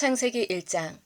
창세기 1장.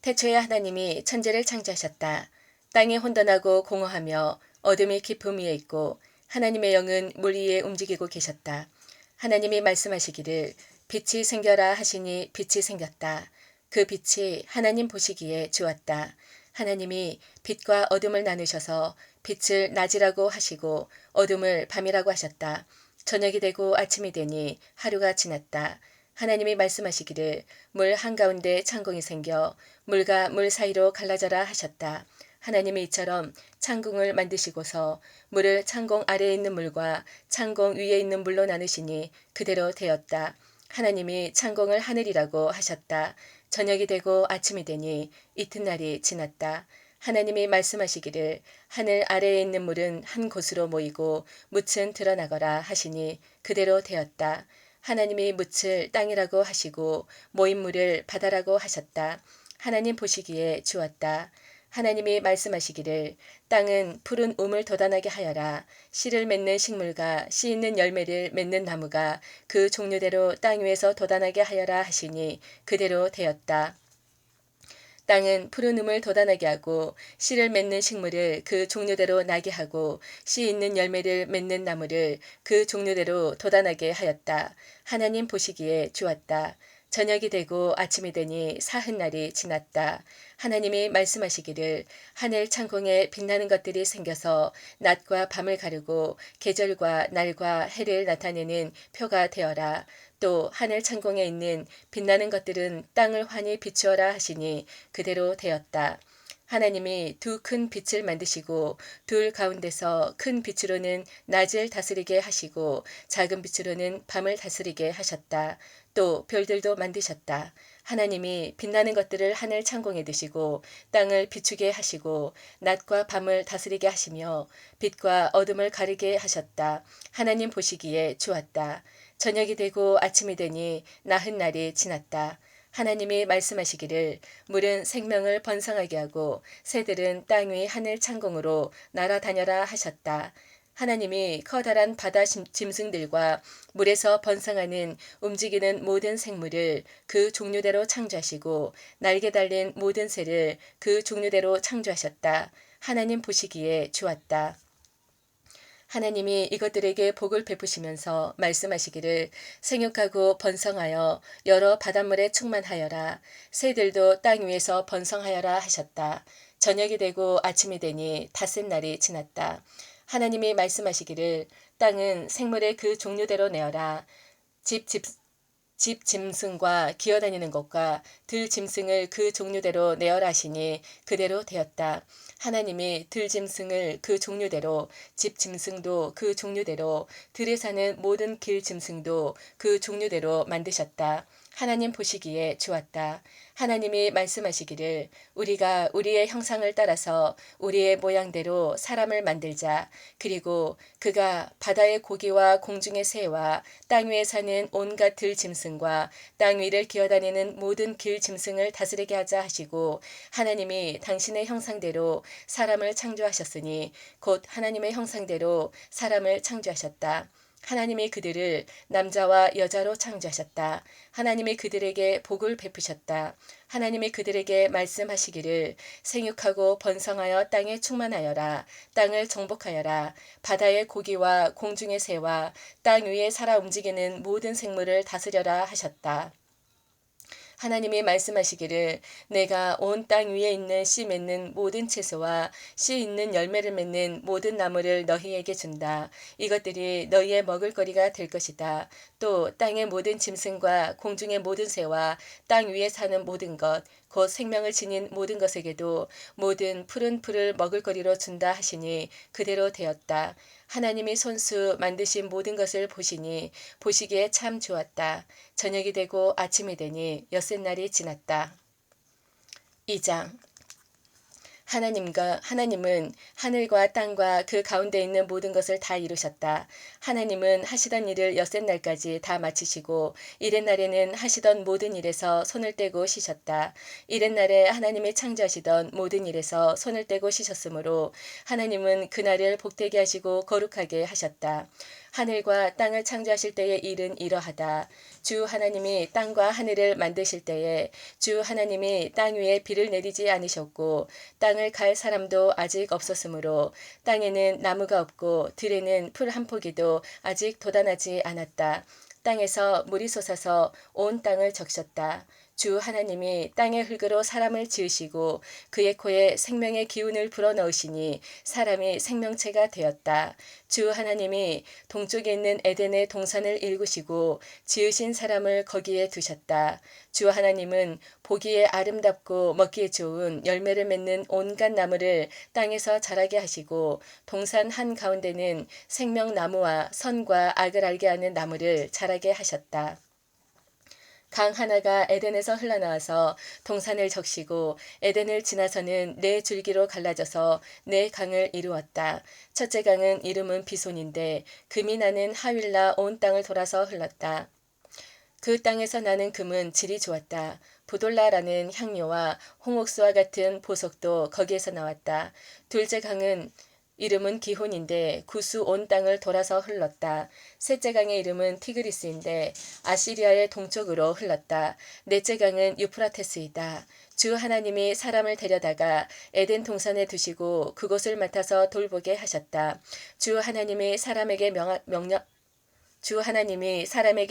태초에 하나님이 천지를 창조하셨다. 땅이 혼돈하고 공허하며 어둠이 깊음 위에 있고 하나님의 영은 물 위에 움직이고 계셨다. 하나님이 말씀하시기를 빛이 생겨라 하시니 빛이 생겼다. 그 빛이 하나님 보시기에 좋았다. 하나님이 빛과 어둠을 나누셔서 빛을 낮이라고 하시고 어둠을 밤이라고 하셨다. 저녁이 되고 아침이 되니 하루가 지났다. 하나님이 말씀하시기를 물 한가운데 창공이 생겨 물과 물 사이로 갈라져라 하셨다. 하나님이 이처럼 창공을 만드시고서 물을 창공 아래에 있는 물과 창공 위에 있는 물로 나누시니 그대로 되었다. 하나님이 창공을 하늘이라고 하셨다. 저녁이 되고 아침이 되니 이튿날이 지났다. 하나님이 말씀하시기를 하늘 아래에 있는 물은 한 곳으로 모이고 묻은 드러나거라 하시니 그대로 되었다. 하나님이 묻을 땅이라고 하시고 모인 물을 바다라고 하셨다. 하나님 보시기에 좋았다. 하나님이 말씀하시기를 땅은 푸른 우물 돋아나게 하여라. 씨를 맺는 식물과 씨 있는 열매를 맺는 나무가 그 종류대로 땅 위에서 돋아나게 하여라 하시니 그대로 되었다. 땅은 푸른 우물 돋아나게 하고 씨를 맺는 식물을 그 종류대로 나게 하고 씨 있는 열매를 맺는 나무를 그 종류대로 돋아나게 하였다. 하나님 보시기에 좋았다. 저녁이 되고 아침이 되니 사흔날이 지났다. 하나님이 말씀하시기를 하늘 창공에 빛나는 것들이 생겨서 낮과 밤을 가르고 계절과 날과 해를 나타내는 표가 되어라. 또 하늘 창공에 있는 빛나는 것들은 땅을 환히 비추어라 하시니 그대로 되었다. 하나님이 두 큰 빛을 만드시고 둘 가운데서 큰 빛으로는 낮을 다스리게 하시고 작은 빛으로는 밤을 다스리게 하셨다. 또 별들도 만드셨다. 하나님이 빛나는 것들을 하늘 창공에 두시고 땅을 비추게 하시고 낮과 밤을 다스리게 하시며 빛과 어둠을 가리게 하셨다. 하나님 보시기에 좋았다. 저녁이 되고 아침이 되니 나흔날이 지났다. 하나님이 말씀하시기를 물은 생명을 번성하게 하고 새들은 땅 위 하늘 창공으로 날아다녀라 하셨다. 하나님이 커다란 바다 짐승들과 물에서 번성하는 움직이는 모든 생물을 그 종류대로 창조하시고 날개 달린 모든 새를 그 종류대로 창조하셨다. 하나님 보시기에 좋았다. 하나님이 이것들에게 복을 베푸시면서 말씀하시기를 생육하고 번성하여 여러 바닷물에 충만하여라. 새들도 땅 위에서 번성하여라 하셨다. 저녁이 되고 아침이 되니 닷새날이 지났다. 하나님이 말씀하시기를 땅은 생물의 그 종류대로 내어라. 집 짐승과 기어다니는 것과 들 짐승을 그 종류대로 내어라 하시니 그대로 되었다. 하나님이 들 짐승을 그 종류대로 집 짐승도 그 종류대로 들에 사는 모든 길 짐승도 그 종류대로 만드셨다. 하나님 보시기에 좋았다. 하나님이 말씀하시기를 우리가 우리의 형상을 따라서 우리의 모양대로 사람을 만들자. 그리고 그가 바다의 고기와 공중의 새와 땅 위에 사는 온갖 들 짐승과 땅 위를 기어다니는 모든 길 짐승을 다스리게 하자 하시고 하나님이 당신의 형상대로 사람을 창조하셨으니 곧 하나님의 형상대로 사람을 창조하셨다. 하나님이 그들을 남자와 여자로 창조하셨다. 하나님이 그들에게 복을 베푸셨다. 하나님이 그들에게 말씀하시기를 생육하고 번성하여 땅에 충만하여라. 땅을 정복하여라. 바다의 고기와 공중의 새와 땅 위에 살아 움직이는 모든 생물을 다스려라 하셨다. 하나님이 말씀하시기를 내가 온 땅 위에 있는 씨 맺는 모든 채소와 씨 있는 열매를 맺는 모든 나무를 너희에게 준다. 이것들이 너희의 먹을거리가 될 것이다. 또 땅의 모든 짐승과 공중의 모든 새와 땅 위에 사는 모든 것 곧 생명을 지닌 모든 것에게도 모든 푸른 풀을 먹을거리로 준다 하시니 그대로 되었다. 하나님이 손수 만드신 모든 것을 보시니 보시기에 참 좋았다. 저녁이 되고 아침이 되니 엿새날이 지났다. 2장. 하나님은 하늘과 땅과 그 가운데 있는 모든 것을 다 이루셨다. 하나님은 하시던 일을 엿새날까지 다 마치시고 이튿날에는 하시던 모든 일에서 손을 떼고 쉬셨다. 이튿날에 하나님이 창조하시던 모든 일에서 손을 떼고 쉬셨으므로 하나님은 그날을 복되게 하시고 거룩하게 하셨다. 하늘과 땅을 창조하실 때의 일은 이러하다. 주 하나님이 땅과 하늘을 만드실 때에 주 하나님이 땅 위에 비를 내리지 않으셨고 땅을 갈 사람도 아직 없었으므로 땅에는 나무가 없고 들에는 풀 한 포기도 아직 돋아나지 않았다. 땅에서 물이 솟아서 온 땅을 적셨다. 주 하나님이 땅의 흙으로 사람을 지으시고 그의 코에 생명의 기운을 불어넣으시니 사람이 생명체가 되었다. 주 하나님이 동쪽에 있는 에덴의 동산을 일구시고 지으신 사람을 거기에 두셨다. 주 하나님은 보기에 아름답고 먹기에 좋은 열매를 맺는 온갖 나무를 땅에서 자라게 하시고 동산 한가운데는 생명나무와 선과 악을 알게 하는 나무를 자라게 하셨다. 강 하나가 에덴에서 흘러나와서 동산을 적시고 에덴을 지나서는 네 줄기로 갈라져서 네 강을 이루었다. 첫째 강은 이름은 비손인데 금이 나는 하윌라 온 땅을 돌아서 흘렀다. 그 땅에서 나는 금은 질이 좋았다. 부돌라라는 향료와 홍옥수와 같은 보석도 거기에서 나왔다. 둘째 강은 이름은 기혼인데 구수 온 땅을 돌아서 흘렀다. 셋째 강의 이름은 티그리스인데 아시리아의 동쪽으로 흘렀다. 넷째 강은 유프라테스이다. 주 하나님이 사람을 데려다가 에덴 동산에 두시고 그곳을 맡아서 돌보게 하셨다. 주 하나님이 사람에게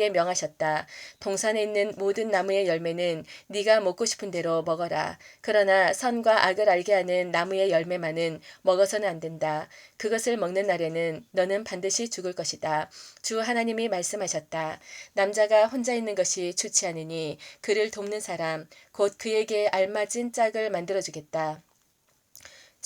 명하셨다. 동산에 있는 모든 나무의 열매는 네가 먹고 싶은 대로 먹어라. 그러나 선과 악을 알게 하는 나무의 열매만은 먹어서는 안 된다. 그것을 먹는 날에는 너는 반드시 죽을 것이다. 주 하나님이 말씀하셨다. 남자가 혼자 있는 것이 좋지 않으니 그를 돕는 사람 곧 그에게 알맞은 짝을 만들어주겠다.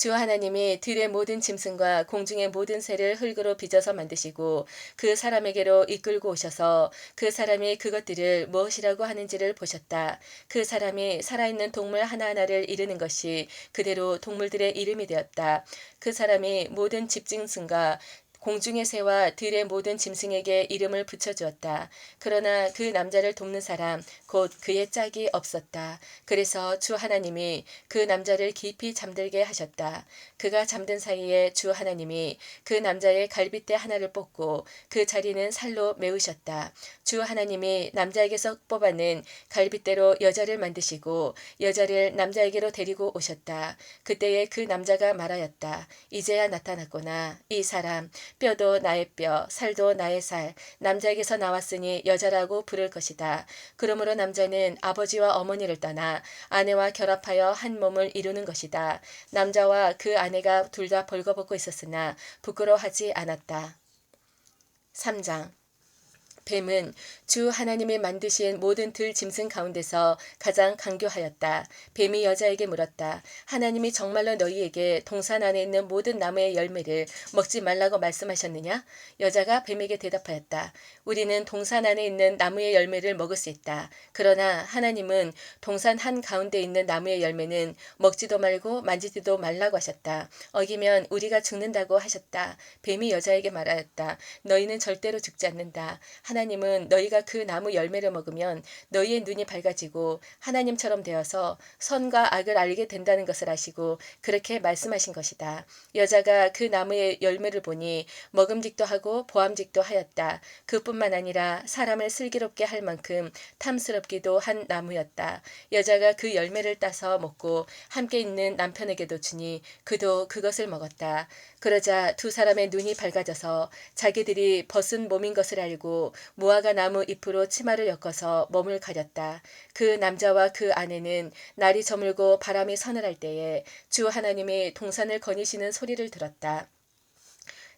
주 하나님이 들의 모든 짐승과 공중의 모든 새를 흙으로 빚어서 만드시고 그 사람에게로 이끌고 오셔서 그 사람이 그것들을 무엇이라고 하는지를 보셨다. 그 사람이 살아있는 동물 하나하나를 이르는 것이 그대로 동물들의 이름이 되었다. 그 사람이 모든 집짐승과 공중의 새와 들의 모든 짐승에게 이름을 붙여주었다. 그러나 그 남자를 돕는 사람 곧 그의 짝이 없었다. 그래서 주 하나님이 그 남자를 깊이 잠들게 하셨다. 그가 잠든 사이에 주 하나님이 그 남자의 갈빗대 하나를 뽑고 그 자리는 살로 메우셨다. 주 하나님이 남자에게서 뽑아낸 갈빗대로 여자를 만드시고 여자를 남자에게로 데리고 오셨다. 그때에 그 남자가 말하였다. 이제야 나타났구나. 이 사람 뼈도 나의 뼈, 살도 나의 살, 남자에게서 나왔으니 여자라고 부를 것이다. 그러므로 남자는 아버지와 어머니를 떠나 아내와 결합하여 한 몸을 이루는 것이다. 남자와 그 아내가 둘 다 벌거벗고 있었으나 부끄러워하지 않았다. 3장 뱀은 주 하나님이 만드신 모든 들 짐승 가운데서 가장 강교하였다. 뱀이 여자에게 물었다. 하나님이 정말로 너희에게 동산 안에 있는 모든 나무의 열매를 먹지 말라고 말씀하셨느냐? 여자가 뱀에게 대답하였다. 우리는 동산 안에 있는 나무의 열매를 먹을 수 있다. 그러나 하나님은 동산 한가운데 있는 나무의 열매는 먹지도 말고 만지지도 말라고 하셨다. 어기면 우리가 죽는다고 하셨다. 뱀이 여자에게 말하였다. 너희는 절대로 죽지 않는다. 하나님은 너희가 그 나무 열매를 먹으면 너희의 눈이 밝아지고 하나님처럼 되어서 선과 악을 알게 된다는 것을 아시고 그렇게 말씀하신 것이다. 여자가 그 나무의 열매를 보니 먹음직도 하고 보암직도 하였다. 그뿐만 아니라 사람을 슬기롭게 할 만큼 탐스럽기도 한 나무였다. 여자가 그 열매를 따서 먹고 함께 있는 남편에게도 주니 그도 그것을 먹었다. 그러자 두 사람의 눈이 밝아져서 자기들이 벗은 몸인 것을 알고 무화과 나무 잎으로 치마를 엮어서 몸을 가렸다. 그 남자와 그 아내는 날이 저물고 바람이 서늘할 때에 주 하나님이 동산을 거니시는 소리를 들었다.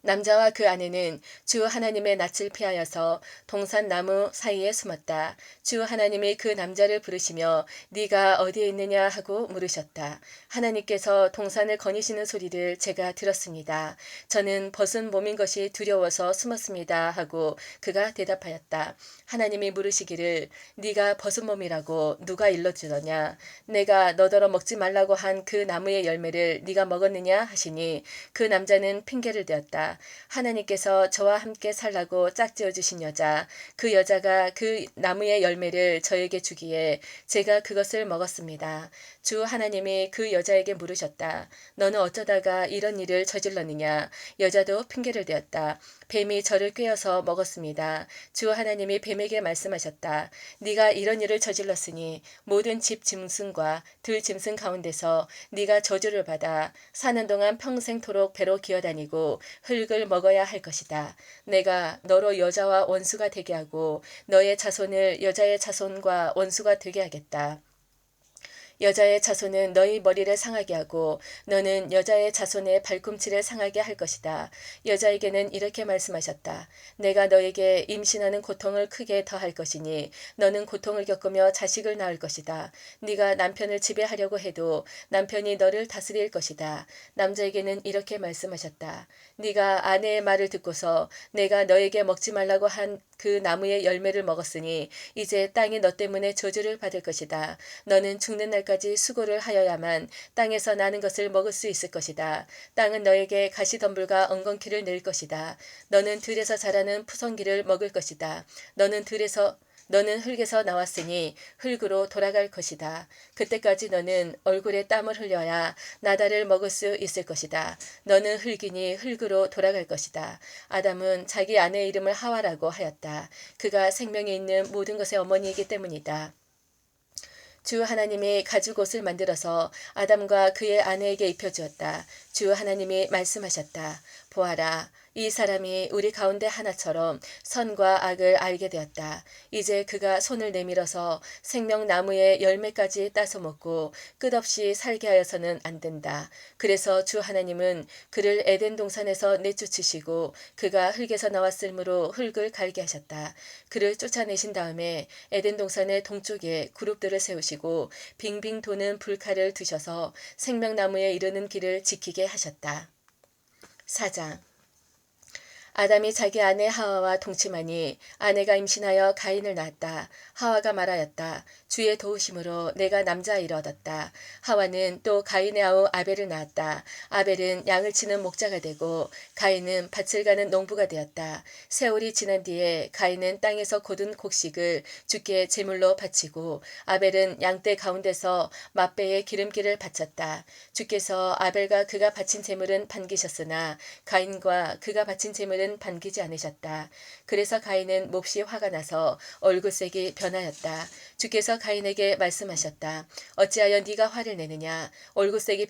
남자와 그 아내는 주 하나님의 낯을 피하여서 동산 나무 사이에 숨었다. 주 하나님이 그 남자를 부르시며 네가 어디에 있느냐 하고 물으셨다. 하나님께서 동산을 거니시는 소리를 제가 들었습니다. 저는 벗은 몸인 것이 두려워서 숨었습니다 하고 그가 대답하였다. 하나님이 물으시기를 네가 벗은 몸이라고 누가 일러주더냐? 내가 너더러 먹지 말라고 한 그 나무의 열매를 네가 먹었느냐 하시니 그 남자는 핑계를 대었다. 하나님께서 저와 함께 살라고 짝지어 주신 여자, 그 여자가 그 나무의 열매를 저에게 주기에 제가 그것을 먹었습니다. 주 하나님이 그 여자에게 물으셨다. 너는 어쩌다가 이런 일을 저질렀느냐? 여자도 핑계를 대었다. 뱀이 저를 꿰어서 먹었습니다. 주 하나님이 뱀에게 말씀하셨다. 네가 이런 일을 저질렀으니 모든 집 짐승과 들 짐승 가운데서 네가 저주를 받아 사는 동안 평생토록 배로 기어다니고 흙을 먹어야 할 것이다. 내가 너로 여자와 원수가 되게 하고 너의 자손을 여자의 자손과 원수가 되게 하겠다. 여자의 자손은 너희 머리를 상하게 하고 너는 여자의 자손의 발꿈치를 상하게 할 것이다. 여자에게는 이렇게 말씀하셨다. 내가 너에게 임신하는 고통을 크게 더할 것이니 너는 고통을 겪으며 자식을 낳을 것이다. 네가 남편을 지배하려고 해도 남편이 너를 다스릴 것이다. 남자에게는 이렇게 말씀하셨다. 네가 아내의 말을 듣고서 내가 너에게 먹지 말라고 한 그 나무의 열매를 먹었으니 이제 땅이 너 때문에 저주를 받을 것이다. 너는 죽는 날까지 수고를 하여야만 땅에서 나는 것을 먹을 수 있을 것이다. 땅은 너에게 가시덤불과 엉겅퀴를 낼 것이다. 너는 들에서 자라는 푸성기를 먹을 것이다. 너는 흙에서 나왔으니 흙으로 돌아갈 것이다. 그때까지 너는 얼굴에 땀을 흘려야 나다를 먹을 수 있을 것이다. 너는 흙이니 흙으로 돌아갈 것이다. 아담은 자기 아내의 이름을 하와라고 하였다. 그가 생명에 있는 모든 것의 어머니이기 때문이다. 주 하나님이 가죽옷을 만들어서 아담과 그의 아내에게 입혀주었다. 주 하나님이 말씀하셨다. 보아라, 이 사람이 우리 가운데 하나처럼 선과 악을 알게 되었다. 이제 그가 손을 내밀어서 생명나무의 열매까지 따서 먹고 끝없이 살게 하여서는 안 된다. 그래서 주 하나님은 그를 에덴 동산에서 내쫓으시고 그가 흙에서 나왔으므로 흙을 갈게 하셨다. 그를 쫓아내신 다음에 에덴 동산의 동쪽에 그룹들을 세우시고 빙빙 도는 불칼을 두셔서 생명나무에 이르는 길을 지키게 하셨다. 4장 아담이 자기 아내 하와와 동침하니 아내가 임신하여 가인을 낳았다. 하와가 말하였다. 주의 도우심으로 내가 남자아이를 얻었다. 하와는 또 가인의 아우 아벨을 낳았다. 아벨은 양을 치는 목자가 되고 가인은 밭을 가는 농부가 되었다. 세월이 지난 뒤에 가인은 땅에서 거둔 곡식을 주께 제물로 바치고 아벨은 양떼 가운데서 맛배의 기름기를 바쳤다. 주께서 아벨과 그가 바친 제물은 반기셨으나 가인과 그가 바친 제물은 반기지 않으셨다. 그래서 가인은 몹시 화가 나서 얼굴색이 변하였다. 주께서 가인에게 말씀하셨다. 어찌하여 네가 화를 내느냐? 얼굴색이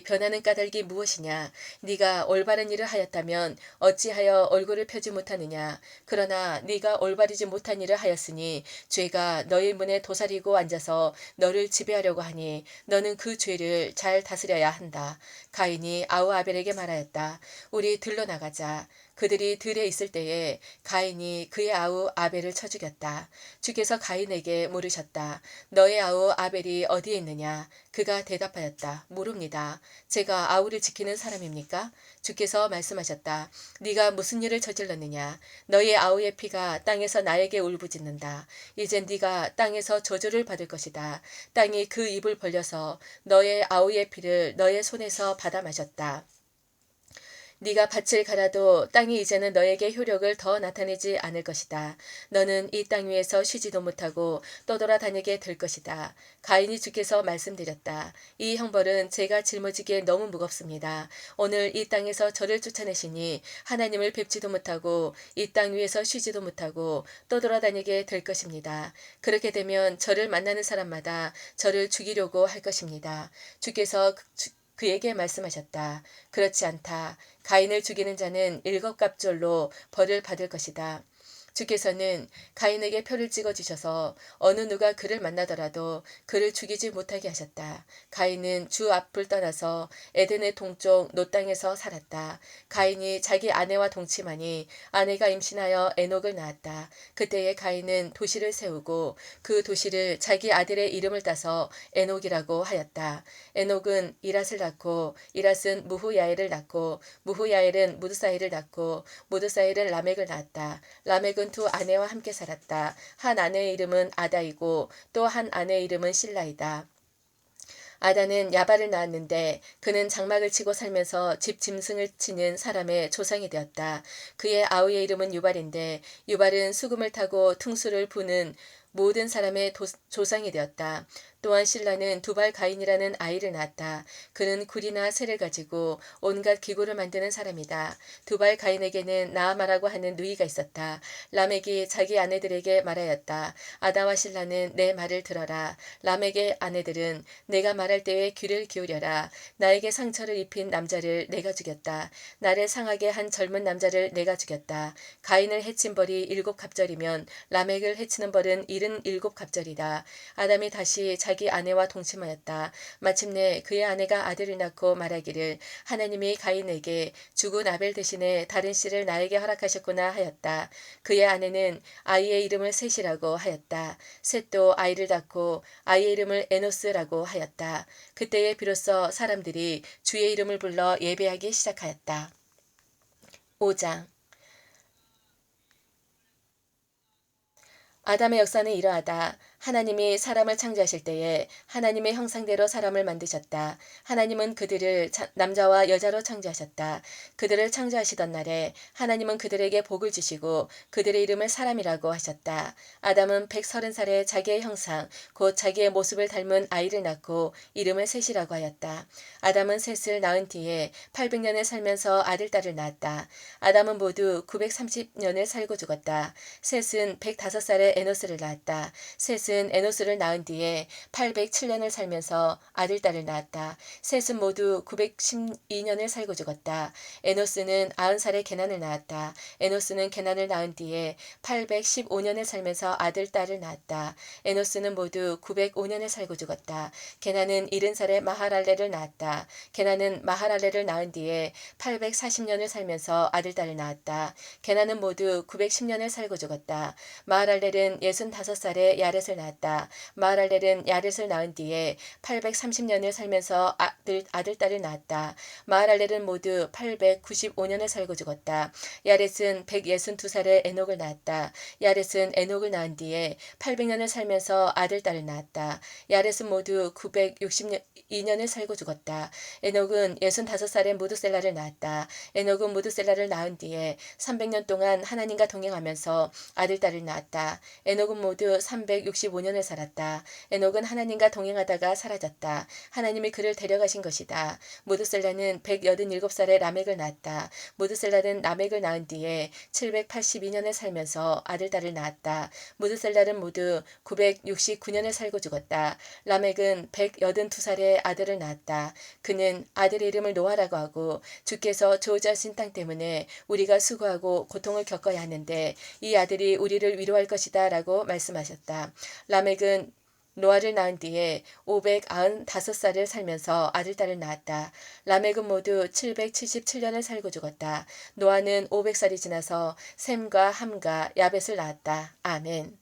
변하는 까닭이 무엇이냐? 네가 올바른 일을 하였다면 어찌하여 얼굴을 펴지 못하느냐? 그러나 네가 올바르지 못한 일을 하였으니 죄가 너의 문에 도사리고 앉아서 너를 지배하려고 하니 너는 그 죄를 잘 다스려야 한다. 가인이 아우 아벨에게 말하였다. 우리 들러 나가자. 그들이 들에 있을 때에 가인이 그의 아우 아벨을 쳐 죽였다. 주께서 가인에게 물으셨다. 너의 아우 아벨이 어디에 있느냐? 그가 대답하였다. 모릅니다. 제가 아우를 지키는 사람입니까? 주께서 말씀하셨다. 네가 무슨 일을 저질렀느냐? 너의 아우의 피가 땅에서 나에게 울부짖는다. 이제 네가 땅에서 저주를 받을 것이다. 땅이 그 입을 벌려서 너의 아우의 피를 너의 손에서 받아 마셨다. 네가 밭을 갈아도 땅이 이제는 너에게 효력을 더 나타내지 않을 것이다. 너는 이 땅 위에서 쉬지도 못하고 떠돌아다니게 될 것이다. 가인이 주께서 말씀드렸다. 이 형벌은 제가 짊어지기에 너무 무겁습니다. 오늘 이 땅에서 저를 쫓아내시니 하나님을 뵙지도 못하고 이 땅 위에서 쉬지도 못하고 떠돌아다니게 될 것입니다. 그렇게 되면 저를 만나는 사람마다 저를 죽이려고 할 것입니다. 주께서 그에게 말씀하셨다. 그렇지 않다. 가인을 죽이는 자는 일곱갑절로 벌을 받을 것이다. 주께서는 가인에게 표를 찍어주셔서 어느 누가 그를 만나더라도 그를 죽이지 못하게 하셨다. 가인은 주 앞을 떠나서 에덴의 동쪽 노 땅에서 살았다. 가인이 자기 아내와 동침하니 아내가 임신하여 에녹을 낳았다. 그때에 가인은 도시를 세우고 그 도시를 자기 아들의 이름을 따서 에녹이라고 하였다. 에녹은 이랏을 낳고 이랏은 무후야엘을 낳고 무후야엘은 무드사일을 낳고 무드사일은 라멕을 낳았다. 라멕은 두 아내와 함께 살았다. 한 아내의 이름은 아다이고 또 한 아내의 이름은 실라이다. 아다는 야발을 낳았는데 그는 장막을 치고 살면서 집 짐승을 치는 사람의 조상이 되었다. 그의 아우의 이름은 유발인데 유발은 수금을 타고 퉁수를 부는 모든 사람의 조상이 되었다. 또한 실라는 두발 가인이라는 아이를 낳았다. 그는 굴이나 쇠를 가지고 온갖 기구를 만드는 사람이다. 두발 가인에게는 나아마라고 하는 누이가 있었다. 라멕이 자기 아내들에게 말하였다. 아다와 실라는 내 말을 들어라. 라멕의 아내들은 내가 말할 때에 귀를 기울여라. 나에게 상처를 입힌 남자를 내가 죽였다. 나를 상하게 한 젊은 남자를 내가 죽였다. 가인을 해친 벌이 7갑절이면 라멕을 해치는 벌은 77갑절이다. 아담이 다시 자기 아내와 동침하였다. 마침내 그의 아내가 아들을 낳고 말하기를 하나님이 가인에게 죽은 아벨 대신에 다른 씨를 나에게 허락하셨구나 하였다. 그의 아내는 아이의 이름을 셋이라고 하였다. 셋도 아이를 낳고 아이의 이름을 에노스라고 하였다. 그때에 비로소 사람들이 주의 이름을 불러 예배하기 시작하였다. 5장 아담의 역사는 이러하다. 하나님이 사람을 창조하실 때에 하나님의 형상대로 사람을 만드셨다. 하나님은 그들을 남자와 여자로 창조하셨다. 그들을 창조하시던 날에 하나님은 그들에게 복을 주시고 그들의 이름을 사람이라고 하셨다. 아담은 130살에 자기의 형상 곧 자기의 모습을 닮은 아이를 낳고 이름을 셋이라고 하였다. 아담은 셋을 낳은 뒤에 800년을 살면서 아들 딸을 낳았다. 아담은 모두 930년을 살고 죽었다. 셋은 105살에 에노스를 낳았다. 셋은 에노스를 낳은 뒤에 807년을 살면서 아들 딸을 낳았다. 셋은 모두 912년을 살고 죽었다. 에노스는 90살에 게난을 낳았다. 에노스는 게난을 낳은 뒤에 815년을 살면서 아들 딸을 낳았다. 에노스는 모두 905년을 살고 죽었다. 게난은 70살에 마하랄레를 낳았다. 게난은 마하랄레를 낳은 뒤에 840년을 살면서 아들 딸을 낳았다. 게난은 모두 910년을 살고 죽었다. 마하랄렐은 65살에 야렛을 낳았다. 마하랄렐은 야렛을 낳은 뒤에 830년을 살면서 아들 딸을 낳았다. 마하랄렐은 모두 895년을 살고 죽었다. 야렛은 162살에 에녹을 낳았다. 야렛은 에녹을 낳은 뒤에 800년을 살면서 아들 딸을 낳았다. 야렛은 모두 962년을 살고 죽었다. 에녹은 65살에 무드셀라를 낳았다. 에녹은 무드셀라를 낳은 뒤에 300년 동안 하나님과 동행하면서 아들 딸을 낳았다. 에녹은 모두 365년을 살았다. 에녹은 하나님과 동행하다가 사라졌다. 하나님이 그를 데려가신 것이다. 무드셀라는 187살에 라멕을 낳았다. 무드셀라는 라멕을 낳은 뒤에 782년을 살면서 아들 딸을 낳았다. 무드셀라는 모두 969년을 살고 죽었다. 라멕은 182살에 아들을 낳았다. 그는 아들의 이름을 노아라고 하고 주께서 주어하신 땅 때문에 우리가 수고하고 고통을 겪어야 하는데 이 아들이 우리를 위로할 것이다 라고 말씀하셨다. 라멕은 노아를 낳은 뒤에 595살을 살면서 아들 딸을 낳았다. 라멕은 모두 777년을 살고 죽었다. 노아는 500살이 지나서 셈과 함과 야벳을 낳았다. 아멘.